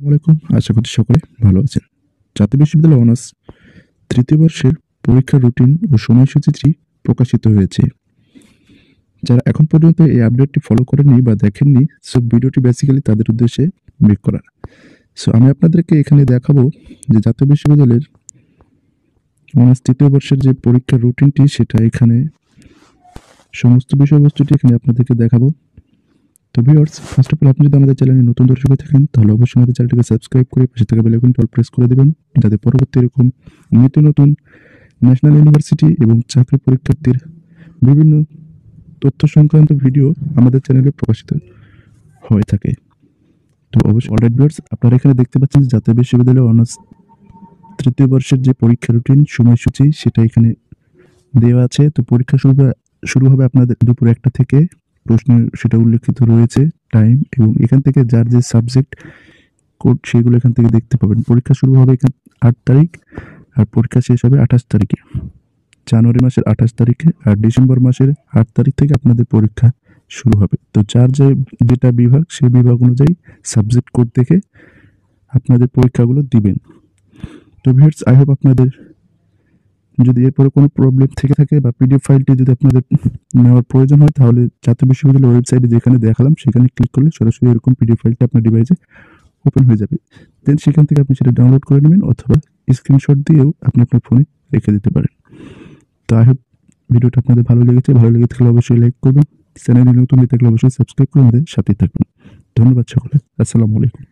আলাইকুম, আশা করছি সকলে ভালো আছেন। জাতীয় বিশ্ববিদ্যালয় অনার্স তৃতীয় বর্ষের পরীক্ষার রুটিন ও সময়সূচিটি প্রকাশিত হয়েছে। যারা এখন পর্যন্ত এই আপডেটটি ফলো করেননি বা দেখেননি, সো ভিডিওটি বেসিক্যালি তাদের উদ্দেশ্যে মেক করা। সো আমি আপনাদেরকে এখানে দেখাবো যে জাতীয় বিশ্ববিদ্যালয়ের অনার্স তৃতীয় বর্ষের যে পরীক্ষার রুটিনটি, সেটা এখানে সমস্ত বিষয়বস্তুটি এখানে আপনাদেরকে দেখাবো। তো ভিউয়ার্স, ফার্স্ট অফ অল আপনি যদি আমাদের চ্যানেলে নতুন দর্শক হয়ে থাকেন, তাহলে অবশ্যই আমাদের চ্যানেলটিকে সাবস্ক্রাইব করে পাশে থাকা বেল আইকনটি অল প্রেস করে দিবেন, যাতে পরবর্তী এরকম নিত্য নতুন ন্যাশনাল ইউনিভার্সিটি এবং চাকরি পরীক্ষার্থীর বিভিন্ন তথ্য সংক্রান্ত ভিডিও আমাদের চ্যানেলে প্রকাশিত হয়ে থাকে। তো অবশ্যই অলরাইট ভিউয়ার্স, আপনারা এখানে দেখতে পাচ্ছেন যে জাতীয় বিশ্ববিদ্যালয় অনার্স তৃতীয় বর্ষের যে পরীক্ষা রুটিন সময়সূচি, সেটা এখানে দেওয়া আছে। তো পরীক্ষা শুরু হবে আপনাদের দুপুর 1টা থেকে। প্রশ্ন সেটা উল্লেখিত রয়েছে টাইম, এবং এখান থেকে যার যে সাবজেক্ট কোড সেগুলো এখান থেকে দেখতে পাবেন। পরীক্ষা শুরু হবে 8 তারিখ, আর পরীক্ষা শেষ হবে 28 তারিখে, জানুয়ারি মাসের 28 তারিখে। আর ডিসেম্বর মাসের 8 তারিখ থেকে আপনাদের পরীক্ষা শুরু হবে। তো যার যেটা বিভাগ, সেই বিভাগ অনুযায়ী সাবজেক্ট কোড দেখে আপনাদের পরীক্ষাগুলো দিবেন। তো ভিউয়ার্স, আই হোপ আপনাদের যদি এরপরে কোনো প্রবলেম থেকে থাকে বা পিডিএফ ফাইলটি যদি আপনাদের নেওয়ার প্রয়োজন হয়, তাহলে জাতীয় বিশ্ববিদ্যালয়ের ওয়েবসাইটে যেখানে দেখালাম সেখানে ক্লিক করলে সরাসরি এরকম পিডিএফ ফাইলটি আপনার ডিভাইসে ওপেন হয়ে যাবে। দেন সেখান থেকে আপনি সেটা ডাউনলোড করে নেবেন, অথবা স্ক্রিনশট দিয়েও আপনি আপনার ফোনে রেখে দিতে পারেন। তো আই হোপ ভিডিওটা আপনাদের ভালো লেগে থাকলে অবশ্যই লাইক করবেন, চ্যানেলে নতুন হয়ে থাকলে অবশ্যই সাবস্ক্রাইব করে আমাদের সাথেই থাকবেন। ধন্যবাদ সকলে, আসসালামু আলাইকুম।